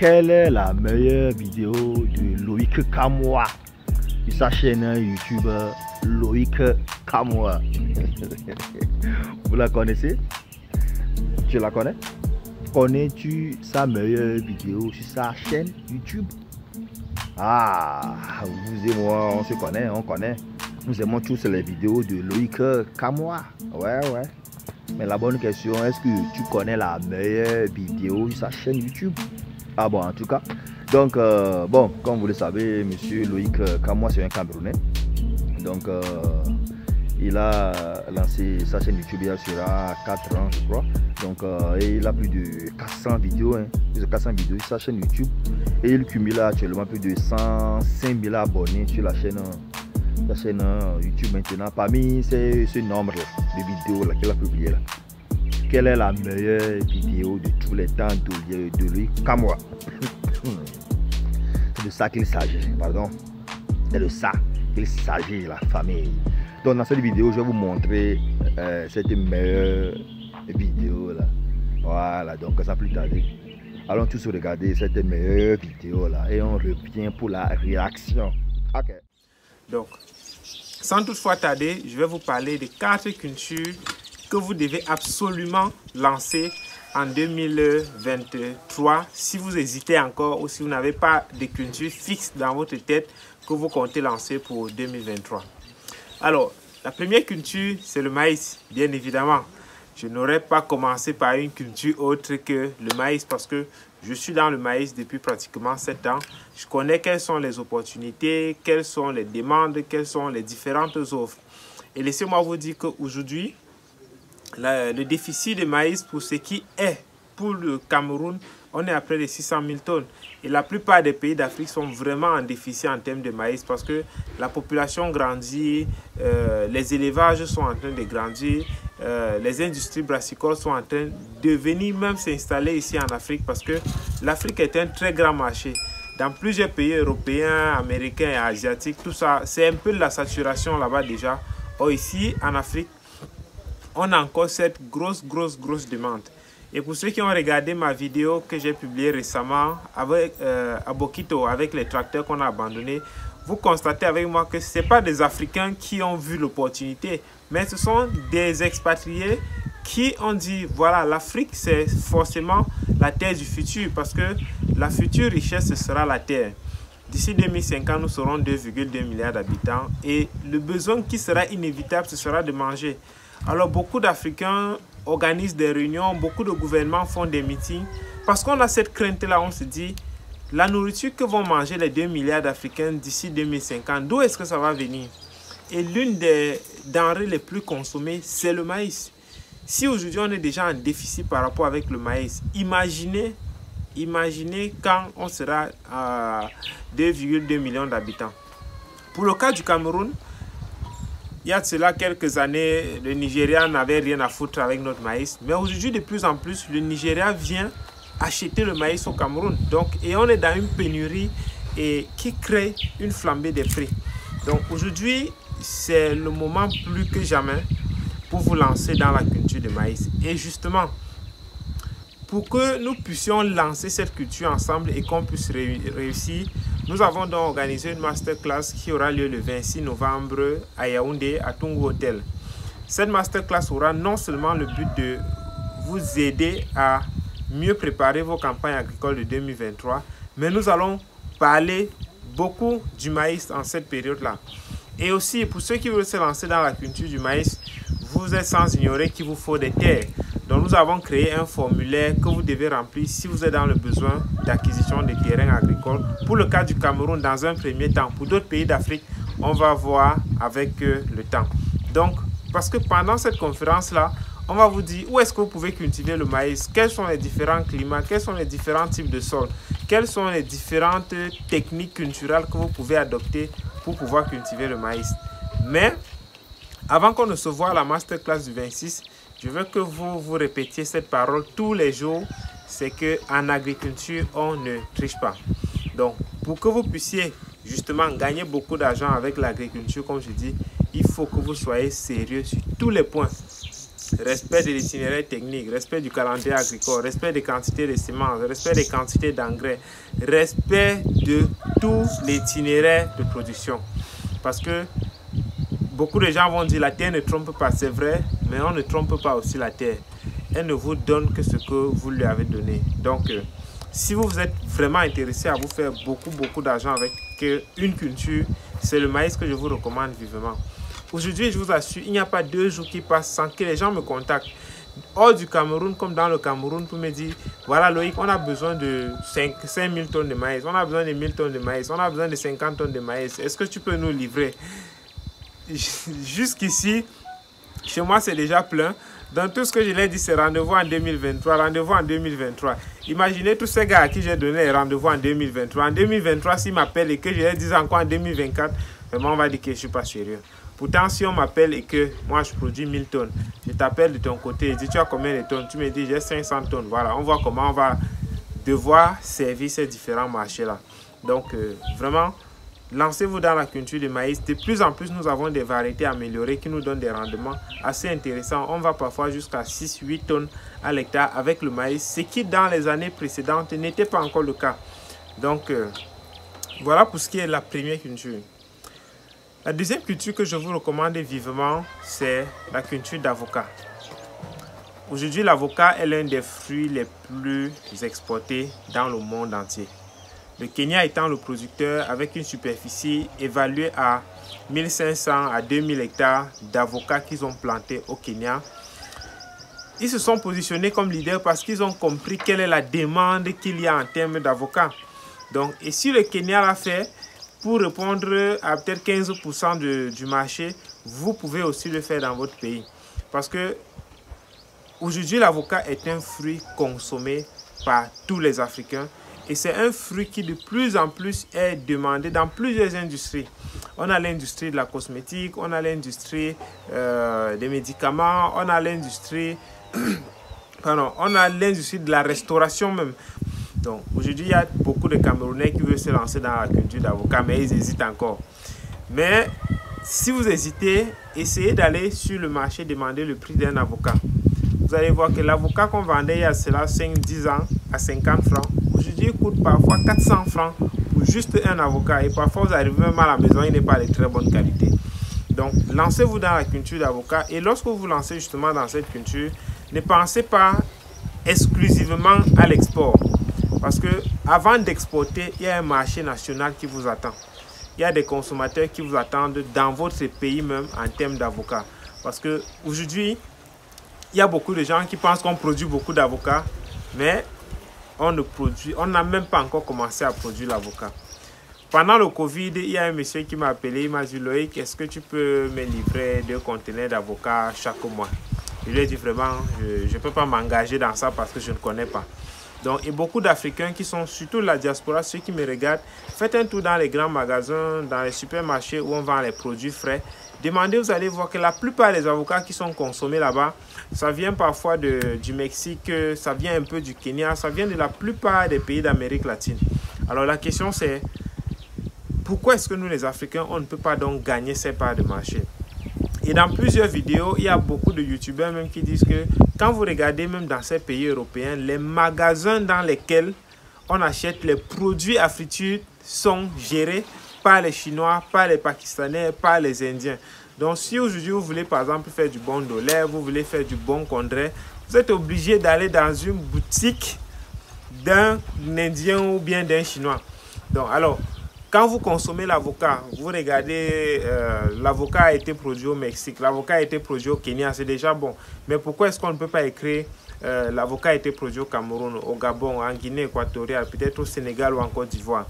Quelle est la meilleure vidéo de Loïc Kamoa sur sa chaîne YouTube Loïc Kamoa? Vous la connaissez? Tu la connais? Connais-tu sa meilleure vidéo sur sa chaîne YouTube? Ah, vous et moi, on se connaît, on connaît. Nous aimons tous les vidéos de Loïc Kamoa. Ouais. Mais la bonne question, est-ce que tu connais la meilleure vidéo sur sa chaîne YouTube? Ah bon, en tout cas. Donc, bon, comme vous le savez, monsieur Loïc Kamoa, c'est un Camerounais. Donc, il a lancé sa chaîne YouTube il y a 4 ans, je crois. Donc, et il a plus de 400 vidéos, plus de 400 vidéos sur sa chaîne YouTube. Et il cumule actuellement plus de 105 000 abonnés sur la chaîne YouTube maintenant. Parmi ce nombre de vidéos qu'il a publié là, quelle est la meilleure vidéo de tous les temps de Loïc Kamoa? C'est de ça qu'il s'agit, pardon. C'est de ça qu'il s'agit, la famille. Donc dans cette vidéo, je vais vous montrer cette meilleure vidéo là. Voilà, donc sans plus tarder, allons tous regarder cette meilleure vidéo là et on revient pour la réaction. Ok. Donc, sans toutefois tarder, je vais vous parler de 4 cultures que vous devez absolument lancer en 2023 si vous hésitez encore ou si vous n'avez pas de culture fixe dans votre tête que vous comptez lancer pour 2023. Alors, la première culture, c'est le maïs, bien évidemment. Je n'aurais pas commencé par une culture autre que le maïs parce que je suis dans le maïs depuis pratiquement 7 ans. Je connais quelles sont les opportunités, quelles sont les demandes, quelles sont les différentes offres. Et laissez-moi vous dire qu'aujourd'hui, le déficit de maïs pour ce qui est pour le Cameroun, on est à près de 600 000 tonnes. Et la plupart des pays d'Afrique sont vraiment en déficit en termes de maïs parce que la population grandit, les élevages sont en train de grandir, les industries brassicoles sont en train de venir même s'installer ici en Afrique parce que l'Afrique est un très grand marché. Dans plusieurs pays européens, américains et asiatiques, tout ça, c'est un peu de la saturation là-bas déjà. Or ici, en Afrique, on a encore cette grosse demande. Et pour ceux qui ont regardé ma vidéo que j'ai publiée récemment avec, à Bokito, avec les tracteurs qu'on a abandonnés, vous constatez avec moi que ce n'est pas des Africains qui ont vu l'opportunité, mais ce sont des expatriés qui ont dit, voilà, l'Afrique, c'est forcément la terre du futur, parce que la future richesse, ce sera la terre. D'ici 2050, nous serons 2,2 milliards d'habitants et le besoin qui sera inévitable, ce sera de manger. Alors, beaucoup d'Africains organisent des réunions, beaucoup de gouvernements font des meetings, parce qu'on a cette crainte-là, on se dit, la nourriture que vont manger les 2 milliards d'Africains d'ici 2050, d'où est-ce que ça va venir? Et l'une des denrées les plus consommées, c'est le maïs. Si aujourd'hui on est déjà en déficit par rapport avec le maïs, imaginez quand on sera à 2,2 millions d'habitants. Pour le cas du Cameroun, il y a de cela quelques années, le Nigeria n'avait rien à foutre avec notre maïs. Mais aujourd'hui, de plus en plus, le Nigeria vient acheter le maïs au Cameroun. Donc, et on est dans une pénurie qui crée une flambée des prix. Donc aujourd'hui, c'est le moment plus que jamais pour vous lancer dans la culture de maïs. Et justement, pour que nous puissions lancer cette culture ensemble et qu'on puisse réussir, nous avons donc organisé une masterclass qui aura lieu le 26 novembre à Yaoundé, à Tungu Hotel. Cette masterclass aura non seulement le but de vous aider à mieux préparer vos campagnes agricoles de 2023, mais nous allons parler beaucoup du maïs en cette période-là. Et aussi, pour ceux qui veulent se lancer dans la culture du maïs, vous êtes sans ignorer qu'il vous faut des terres. Donc nous avons créé un formulaire que vous devez remplir si vous êtes dans le besoin d'acquisition de terrains agricoles. Pour le cas du Cameroun, dans un premier temps. Pour d'autres pays d'Afrique, on va voir avec le temps. Donc, parce que pendant cette conférence-là, on va vous dire où est-ce que vous pouvez cultiver le maïs, quels sont les différents climats, quels sont les différents types de sols, quelles sont les différentes techniques culturelles que vous pouvez adopter pour pouvoir cultiver le maïs. Mais, avant qu'on ne se voit à la masterclass du 26, je veux que vous répétiez cette parole tous les jours, c'est qu'en agriculture, on ne triche pas. Donc, pour que vous puissiez justement gagner beaucoup d'argent avec l'agriculture, comme je dis, il faut que vous soyez sérieux sur tous les points. respect de l'itinéraire technique, respect du calendrier agricole, respect des quantités de semences, respect des quantités d'engrais, respect de tout l'itinéraire de production. Parce que beaucoup de gens vont dire la terre ne trompe pas, c'est vrai, mais on ne trompe pas aussi la terre. Elle ne vous donne que ce que vous lui avez donné. Donc, si vous êtes vraiment intéressé à vous faire beaucoup d'argent avec une culture, c'est le maïs que je vous recommande vivement. Aujourd'hui, je vous assure, il n'y a pas 2 jours qui passent sans que les gens me contactent. Hors du Cameroun, comme dans le Cameroun, pour me dire, voilà Loïc, on a besoin de 5000 tonnes de maïs, on a besoin de 1000 tonnes de maïs, on a besoin de 50 tonnes de maïs. Est-ce que tu peux nous livrer? Jusqu'ici, chez moi, c'est déjà plein. Dans tout ce que je l'ai dit, c'est rendez-vous en 2023, rendez-vous en 2023. Imaginez tous ces gars à qui j'ai donné rendez-vous en 2023. En 2023, s'ils m'appellent et que je les dis encore en 2024, vraiment, on va dire que je ne suis pas sérieux. Pourtant, si on m'appelle et que moi, je produis 1000 tonnes, je t'appelle de ton côté et dis, tu as combien de tonnes? Tu me dis, j'ai 500 tonnes. Voilà, on voit comment on va devoir servir ces différents marchés-là. Donc, vraiment, lancez-vous dans la culture du maïs. De plus en plus, nous avons des variétés améliorées qui nous donnent des rendements assez intéressants. On va parfois jusqu'à 6-8 tonnes à l'hectare avec le maïs, ce qui, dans les années précédentes, n'était pas encore le cas. Donc, voilà pour ce qui est de la première culture. La deuxième culture que je vous recommande vivement, c'est la culture d'avocat. Aujourd'hui, l'avocat est l'un des fruits les plus exportés dans le monde entier. Le Kenya étant le producteur avec une superficie évaluée à 1500 à 2000 hectares d'avocats qu'ils ont plantés au Kenya. Ils se sont positionnés comme leaders parce qu'ils ont compris quelle est la demande qu'il y a en termes d'avocats. Donc, et si le Kenya l'a fait, pour répondre à peut-être 15% du marché, vous pouvez aussi le faire dans votre pays. Parce que aujourd'hui, l'avocat est un fruit consommé par tous les Africains. Et c'est un fruit qui de plus en plus est demandé dans plusieurs industries. On a l'industrie de la cosmétique, on a l'industrie des médicaments, on a l'industrie de la restauration même. Donc aujourd'hui, il y a beaucoup de Camerounais qui veulent se lancer dans la culture d'avocat, mais ils hésitent encore. Mais si vous hésitez, essayez d'aller sur le marché demander le prix d'un avocat. Vous allez voir que l'avocat qu'on vendait il y a cela 5-10 ans à 50 francs, aujourd'hui il coûte parfois 400 francs pour juste un avocat. Et parfois vous arrivez même à la maison, il n'est pas de très bonne qualité. Donc lancez-vous dans la culture d'avocat. Et lorsque vous vous lancez justement dans cette culture, ne pensez pas exclusivement à l'export. Parce que avant d'exporter, il y a un marché national qui vous attend. Il y a des consommateurs qui vous attendent dans votre pays même en termes d'avocats. Parce qu'aujourd'hui, il y a beaucoup de gens qui pensent qu'on produit beaucoup d'avocats, mais on n'a même pas encore commencé à produire l'avocat. Pendant le Covid, il y a un monsieur qui m'a appelé, il m'a dit Loïc, est-ce que tu peux me livrer 2 conteneurs d'avocats chaque mois? Je lui ai dit vraiment, je ne peux pas m'engager dans ça parce que je ne connais pas. Donc, et beaucoup d'Africains qui sont surtout la diaspora, ceux qui me regardent, faites un tour dans les grands magasins, dans les supermarchés où on vend les produits frais. Demandez, vous allez voir que la plupart des avocats qui sont consommés là-bas, ça vient parfois du Mexique, ça vient un peu du Kenya, ça vient de la plupart des pays d'Amérique latine. Alors la question c'est, pourquoi est-ce que nous les Africains, on ne peut pas donc gagner ces parts de marché? Et dans plusieurs vidéos, il y a beaucoup de youtubeurs même qui disent que quand vous regardez même dans ces pays européens, les magasins dans lesquels on achète les produits à friture sont gérés par les Chinois, par les Pakistanais, par les Indiens. Donc si aujourd'hui vous voulez par exemple faire du bon dollar, vous voulez faire du bon condré, vous êtes obligé d'aller dans une boutique d'un Indien ou bien d'un Chinois. Donc alors, quand vous consommez l'avocat, vous regardez, l'avocat a été produit au Mexique, l'avocat a été produit au Kenya, c'est déjà bon. Mais pourquoi est-ce qu'on ne peut pas écrire l'avocat a été produit au Cameroun, au Gabon, en Guinée équatoriale, peut-être au Sénégal ou en Côte d'Ivoire?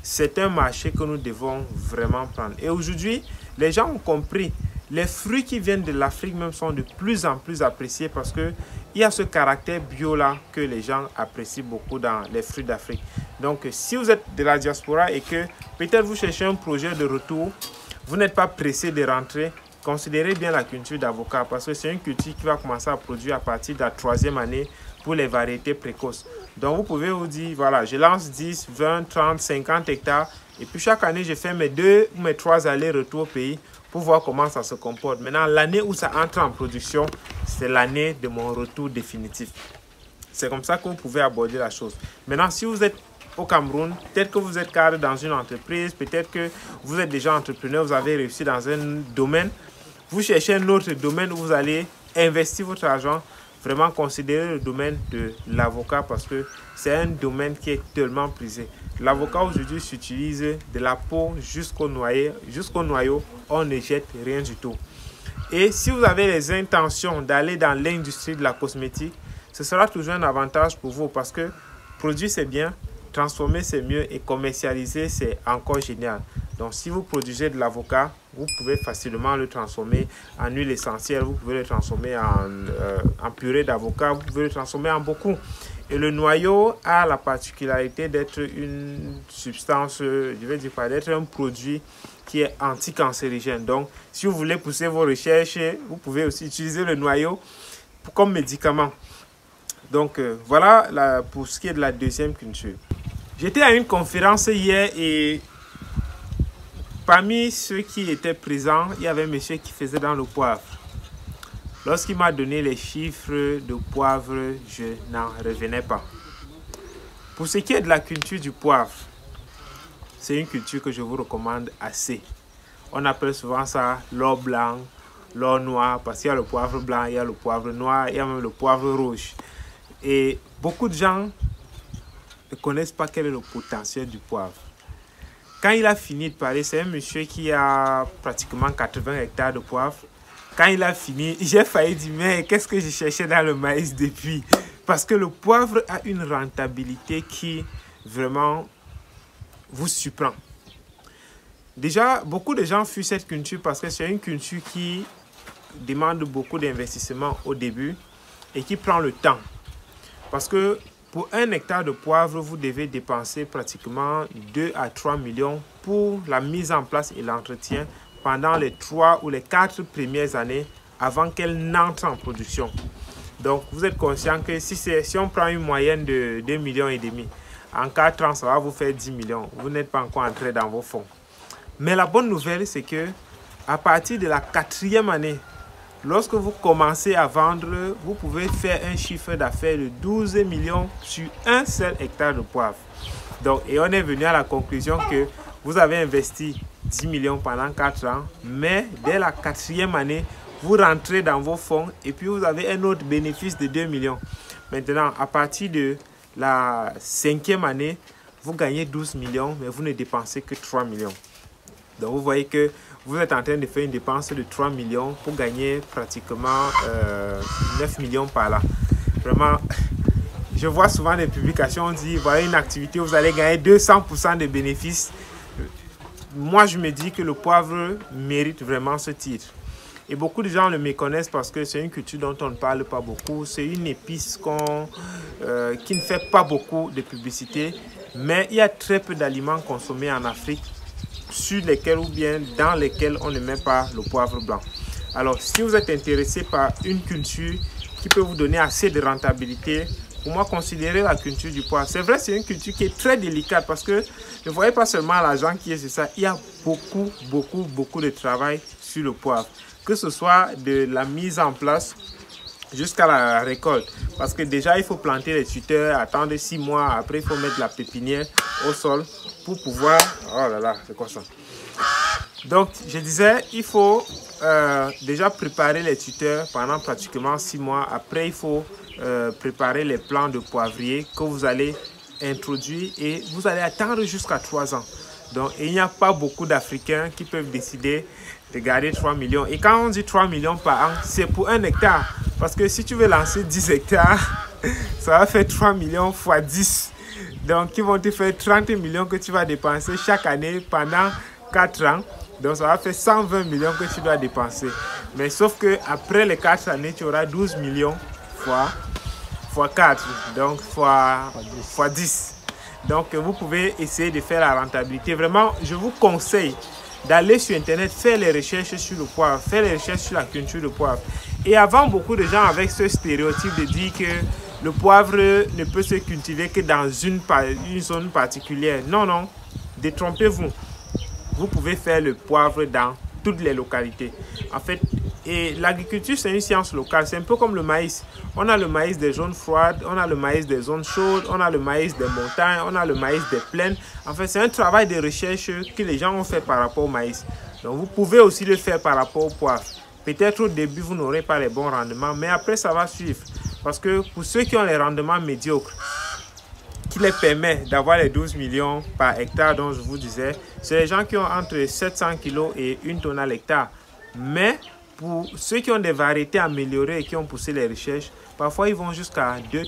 C'est un marché que nous devons vraiment prendre. Et aujourd'hui, les gens ont compris. Les fruits qui viennent de l'Afrique même sont de plus en plus appréciés parce qu'il y a ce caractère bio-là que les gens apprécient beaucoup dans les fruits d'Afrique. Donc, si vous êtes de la diaspora et que peut-être vous cherchez un projet de retour, vous n'êtes pas pressé de rentrer, considérez bien la culture d'avocat parce que c'est une culture qui va commencer à produire à partir de la 3e année pour les variétés précoces. Donc, vous pouvez vous dire, voilà, je lance 10, 20, 30, 50 hectares et puis chaque année, je fais mes 2 ou mes 3 allers-retours au pays pour voir comment ça se comporte. Maintenant, l'année où ça entre en production, c'est l'année de mon retour définitif. C'est comme ça que vous pouvez aborder la chose. Maintenant, si vous êtes au Cameroun, peut-être que vous êtes cadre dans une entreprise, peut-être que vous êtes déjà entrepreneur, vous avez réussi dans un domaine, vous cherchez un autre domaine où vous allez investir votre argent, vraiment considérez le domaine de l'avocat parce que c'est un domaine qui est tellement prisé. L'avocat aujourd'hui s'utilise de la peau jusqu'au noyau, on ne jette rien du tout. Et si vous avez les intentions d'aller dans l'industrie de la cosmétique, ce sera toujours un avantage pour vous parce que produire c'est bien, transformer c'est mieux et commercialiser c'est encore génial. Donc si vous produisez de l'avocat, vous pouvez facilement le transformer en huile essentielle, vous pouvez le transformer en purée d'avocat, vous pouvez le transformer en beaucoup. Et le noyau a la particularité d'être une substance, je vais dire pas, d'être un produit qui est anticancérigène. Donc si vous voulez pousser vos recherches, vous pouvez aussi utiliser le noyau comme médicament. Donc voilà pour ce qui est de la deuxième culture. J'étais à une conférence hier et parmi ceux qui étaient présents, il y avait un monsieur qui faisait dans le poivre. Lorsqu'il m'a donné les chiffres de poivre, je n'en revenais pas. Pour ce qui est de la culture du poivre, c'est une culture que je vous recommande assez. On appelle souvent ça l'or blanc, l'or noir, parce qu'il y a le poivre blanc, il y a le poivre noir, il y a même le poivre rouge. Et beaucoup de gens ne connaissent pas quel est le potentiel du poivre. Quand il a fini de parler, c'est un monsieur qui a pratiquement 80 hectares de poivre. Quand il a fini, j'ai failli dire, mais qu'est-ce que je cherchais dans le maïs depuis? Parce que le poivre a une rentabilité qui vraiment vous surprend. Déjà, beaucoup de gens fuient cette culture parce que c'est une culture qui demande beaucoup d'investissement au début et qui prend le temps. Parce que pour 1 hectare de poivre, vous devez dépenser pratiquement 2 à 3 millions pour la mise en place et l'entretien pendant les 3 ou les 4 premières années avant qu'elle n'entre en production. Donc, vous êtes conscient que si on prend une moyenne de 2,5 millions, en 4 ans, ça va vous faire 10 millions. Vous n'êtes pas encore entré dans vos fonds. Mais la bonne nouvelle, c'est que à partir de la 4e année, lorsque vous commencez à vendre, vous pouvez faire un chiffre d'affaires de 12 millions sur un seul hectare de poivre. Donc, et on est venu à la conclusion que vous avez investi 10 millions pendant 4 ans, mais dès la 4e année, vous rentrez dans vos fonds et puis vous avez un autre bénéfice de 2 millions. Maintenant, à partir de la 5e année, vous gagnez 12 millions, mais vous ne dépensez que 3 millions. Donc, vous voyez que vous êtes en train de faire une dépense de 3 millions pour gagner pratiquement 9 millions par là. Vraiment, je vois souvent des publications, on dit, voilà une activité où vous allez gagner 200% de bénéfices. Moi, je me dis que le poivre mérite vraiment ce titre. Et beaucoup de gens le méconnaissent parce que c'est une culture dont on ne parle pas beaucoup. C'est une épice qui ne fait pas beaucoup de publicité. Mais il y a très peu d'aliments consommés en Afrique sur lesquels ou bien dans lesquels on ne met pas le poivre blanc. Alors, si vous êtes intéressé par une culture qui peut vous donner assez de rentabilité, pour moi, considérez la culture du poivre. C'est vrai, c'est une culture qui est très délicate parce que ne voyez pas seulement l'argent qui est sur ça. Il y a beaucoup de travail sur le poivre. Que ce soit de la mise en place jusqu'à la récolte. Parce que déjà, il faut planter les tuteurs, attendre 6 mois. Après, il faut mettre la pépinière au sol pour pouvoir... Oh là là, c'est quoi ça? Donc, je disais, il faut déjà préparer les tuteurs pendant pratiquement 6 mois. Après, il faut préparer les plants de poivrier que vous allez introduire et vous allez attendre jusqu'à 3 ans. Donc, il n'y a pas beaucoup d'Africains qui peuvent décider de garder 3 millions. Et quand on dit 3 millions par an, c'est pour 1 hectare. Parce que si tu veux lancer 10 hectares, ça va faire 3 millions fois 10. Donc, ils vont te faire 30 millions que tu vas dépenser chaque année pendant 4 ans. Donc, ça va faire 120 millions que tu dois dépenser. Mais sauf qu'après les 4 années, tu auras 12 millions fois 4. Donc, fois 10. Donc, vous pouvez essayer de faire la rentabilité. Vraiment, je vous conseille d'aller sur Internet, faire les recherches sur le poivre, faire les recherches sur la culture de poivre. Et avant, beaucoup de gens avec ce stéréotype de dire que le poivre ne peut se cultiver que dans une zone particulière. Non, non, détrompez-vous. Vous pouvez faire le poivre dans toutes les localités. En fait, et l'agriculture, c'est une science locale. C'est un peu comme le maïs. On a le maïs des zones froides, on a le maïs des zones chaudes, on a le maïs des montagnes, on a le maïs des plaines. En fait, c'est un travail de recherche que les gens ont fait par rapport au maïs. Donc, vous pouvez aussi le faire par rapport au poivre. Peut-être au début, vous n'aurez pas les bons rendements, mais après, ça va suivre. Parce que pour ceux qui ont les rendements médiocres, qui les permet d'avoir les 12 millions par hectare dont je vous disais, c'est les gens qui ont entre 700 kg et 1 tonne à l'hectare. Mais pour ceux qui ont des variétés améliorées et qui ont poussé les recherches, parfois ils vont jusqu'à 2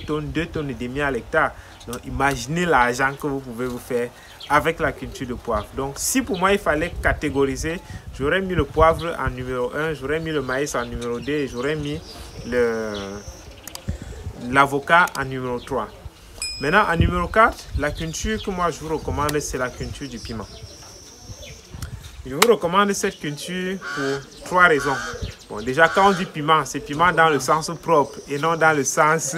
tonnes et demi à l'hectare. Donc imaginez l'argent que vous pouvez vous faire avec la culture de poivre. Donc si pour moi il fallait catégoriser, j'aurais mis le poivre en numéro 1, j'aurais mis le maïs en numéro 2 et j'aurais mis l'avocat en numéro 3. Maintenant, en numéro 4, la culture que moi je vous recommande, c'est la culture du piment. Je vous recommande cette culture pour 3 raisons. Bon, déjà, quand on dit piment, c'est piment dans le sens propre et non dans le sens,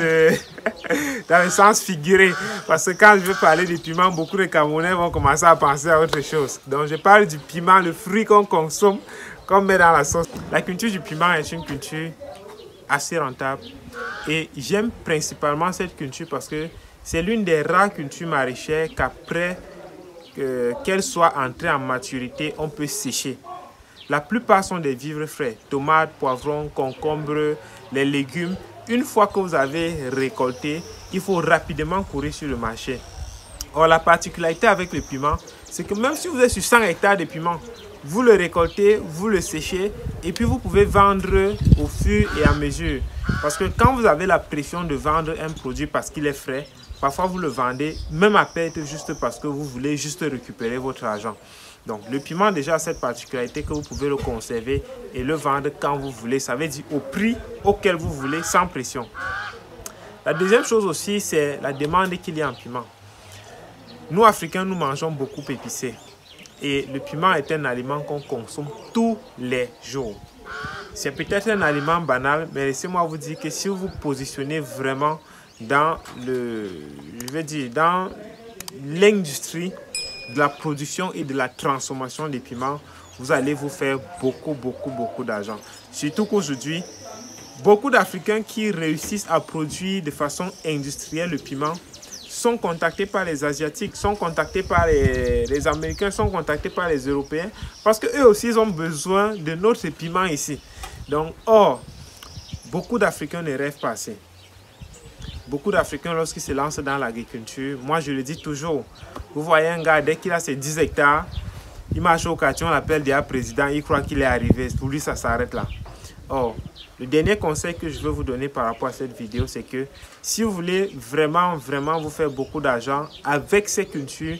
dans le sens figuré. Parce que quand je veux parler du piment, beaucoup de Camerounais vont commencer à penser à autre chose. Donc, je parle du piment, le fruit qu'on consomme, qu'on met dans la sauce. La culture du piment est une culture assez rentable. Et j'aime principalement cette culture parce que c'est l'une des rares cultures maraîchères qu'après qu'elle soit entrée en maturité, on peut sécher. La plupart sont des vivres frais, tomates, poivrons, concombres, les légumes. Une fois que vous avez récolté, il faut rapidement courir sur le marché. Or, la particularité avec le piment, c'est que même si vous êtes sur 100 hectares de piment, vous le récoltez, vous le séchez et puis vous pouvez vendre au fur et à mesure. Parce que quand vous avez la pression de vendre un produit parce qu'il est frais, parfois vous le vendez même à perte juste parce que vous voulez juste récupérer votre argent. Donc le piment déjà a cette particularité que vous pouvez le conserver et le vendre quand vous voulez. Ça veut dire au prix auquel vous voulez sans pression. La deuxième chose aussi, c'est la demande qu'il y a en piment. Nous Africains, nous mangeons beaucoup épicé. Et le piment est un aliment qu'on consomme tous les jours. C'est peut-être un aliment banal, mais laissez-moi vous dire que si vous vous positionnez vraiment dans dans l'industrie de la production et de la transformation des piments, vous allez vous faire beaucoup d'argent. Surtout qu'aujourd'hui, beaucoup d'Africains qui réussissent à produire de façon industrielle le piment sont contactés par les Asiatiques, sont contactés par les Américains, sont contactés par les Européens, parce qu'eux aussi ils ont besoin de notre piment ici. Donc, beaucoup d'Africains ne rêvent pas assez. Beaucoup d'Africains, lorsqu'ils se lancent dans l'agriculture, moi je le dis toujours, vous voyez un gars, dès qu'il a ses 10 hectares, il marche au quartier, on l'appelle déjà président, il croit qu'il est arrivé, pour lui ça s'arrête là. Or, le dernier conseil que je veux vous donner par rapport à cette vidéo, c'est que si vous voulez vraiment vous faire beaucoup d'argent avec ces cultures,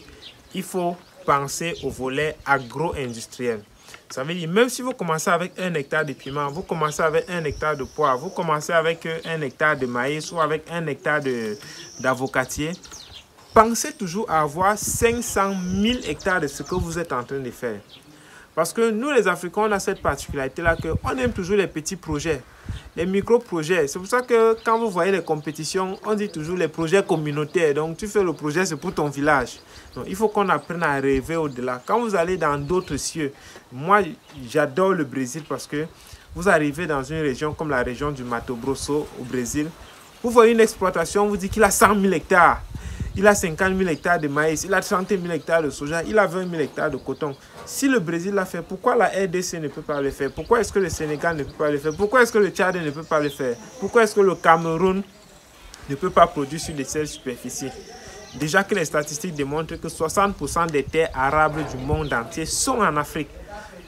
il faut penser au volet agro-industriel. Ça veut dire, même si vous commencez avec 1 hectare de piment, vous commencez avec 1 hectare de poivre, vous commencez avec 1 hectare de maïs ou avec 1 hectare d'avocatier, pensez toujours à avoir 500 000 hectares de ce que vous êtes en train de faire. Parce que nous, les Africains, on a cette particularité-là qu'on aime toujours les petits projets, les micro-projets. C'est pour ça que quand vous voyez les compétitions, on dit toujours les projets communautaires. Donc, tu fais le projet, c'est pour ton village. Donc, il faut qu'on apprenne à rêver au-delà. Quand vous allez dans d'autres cieux, moi, j'adore le Brésil parce que vous arrivez dans une région comme la région du Mato Grosso au Brésil. Vous voyez une exploitation, on vous dit qu'il a 100 000 hectares. Il a 50 000 hectares de maïs, il a 30 000 hectares de soja, il a 20 000 hectares de coton. Si le Brésil l'a fait, pourquoi la RDC ne peut pas le faire? Pourquoi est-ce que le Sénégal ne peut pas le faire? Pourquoi est-ce que le Tchad ne peut pas le faire? Pourquoi est-ce que le Cameroun ne peut pas produire sur des telles superficies? Déjà que les statistiques démontrent que 60% des terres arables du monde entier sont en Afrique.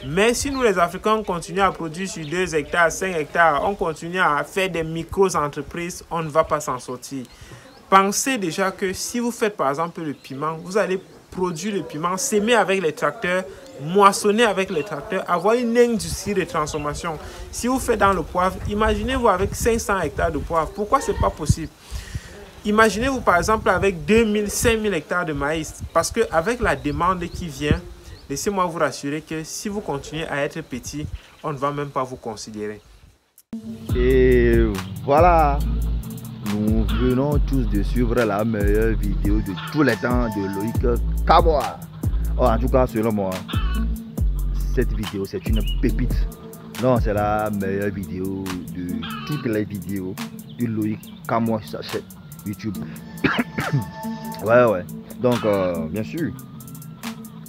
Mais si nous les Africains on continue à produire sur 2 hectares, 5 hectares, on continue à faire des micro-entreprises, on ne va pas s'en sortir. Pensez déjà que si vous faites par exemple le piment, vous allez produire le piment, s'aimer avec les tracteurs, moissonner avec les tracteurs, avoir une industrie de transformation. Si vous faites dans le poivre, imaginez-vous avec 500 hectares de poivre. Pourquoi ce n'est pas possible? Imaginez-vous par exemple avec 2000, 5000 hectares de maïs. Parce qu'avec la demande qui vient, laissez-moi vous rassurer que si vous continuez à être petit, on ne va même pas vous considérer. Et voilà. Nous venons tous de suivre la meilleure vidéo de tous les temps de Loïc Kamoa. En tout cas, selon moi, cette vidéo, c'est une pépite. Non, c'est la meilleure vidéo de toutes les vidéos de Loïc Kamoa sur sa chaîne YouTube. Ouais. Donc, bien sûr,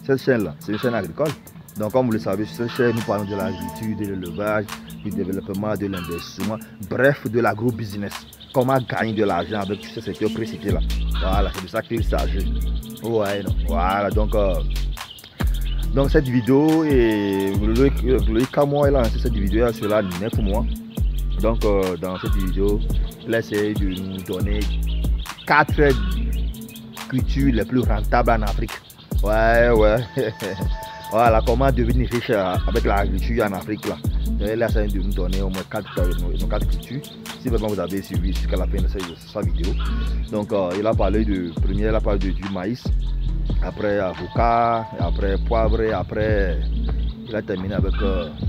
cette chaîne-là, c'est une chaîne agricole. Donc, comme vous le savez, sur cette chaîne, nous parlons de l'agriculture, de l'élevage, du développement, de l'investissement, bref, de l'agro-business. Comment gagner de l'argent avec ce secteur précité là. Voilà, c'est de ça qu'il s'agit. Ouais, non. Voilà, donc cette vidéo, et Loïc Kamoa, il a lancé cette vidéo il y a cela 9 mois. Donc, dans cette vidéo, il a essayé de nous donner 4 cultures les plus rentables en Afrique. Ouais. Voilà, comment devenir riche avec l'agriculture en Afrique là. Il a essayé de nous donner au moins 4 cultures. Si vraiment vous avez suivi jusqu'à la fin de sa vidéo. Donc, il a parlé du maïs, après avocat, après poivre, et après il a terminé avec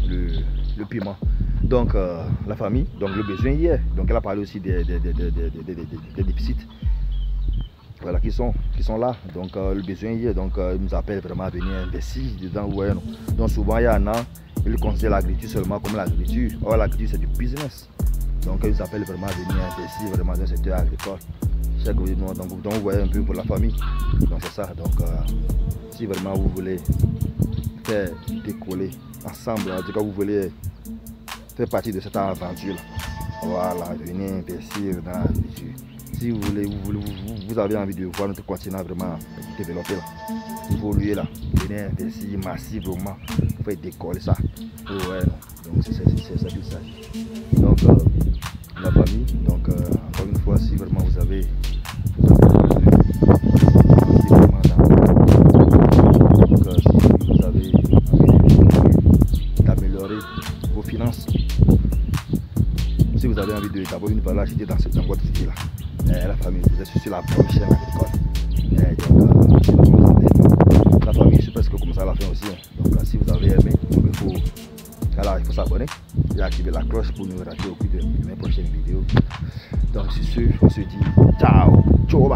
le piment. Donc, la famille, donc le besoin hier. Donc, il a parlé aussi des déficits. Voilà, qui sont là. Donc, le besoin hier, donc il nous appelle vraiment à venir investir dedans. Ouais, non. Donc, souvent, il y en a, ils considèrent l'agriculture seulement comme l'agriculture. Or, l'agriculture, c'est du business. Donc, ils nous appellent vraiment à venir investir vraiment dans le secteur agricole. Donc, vous voyez un peu pour la famille. Donc, c'est ça. Donc, si vraiment vous voulez faire décoller ensemble, en tout cas, vous voulez faire partie de cette aventure, voilà, venez investir dans l'agriculture. Si vous voulez, vous avez envie de voir notre continent vraiment développer là, évoluer là, venez investir massivement pour faire décoller ça. Ouais, donc c'est ça qu'il s'agit. Donc la famille, donc encore une fois, si vraiment vous avez d'améliorer vos finances, si vous avez envie d'avoir une valeur ajoutée dans votre cité là, la famille, vous êtes sur la bonne chaîne agricole. Donc, la famille, c'est presque comme ça à la fin aussi. Donc, si vous avez aimé, il faut s'abonner et activer la cloche pour ne rater aucune de mes prochaines vidéos. Donc, sur ce, on se dit ciao, ciao.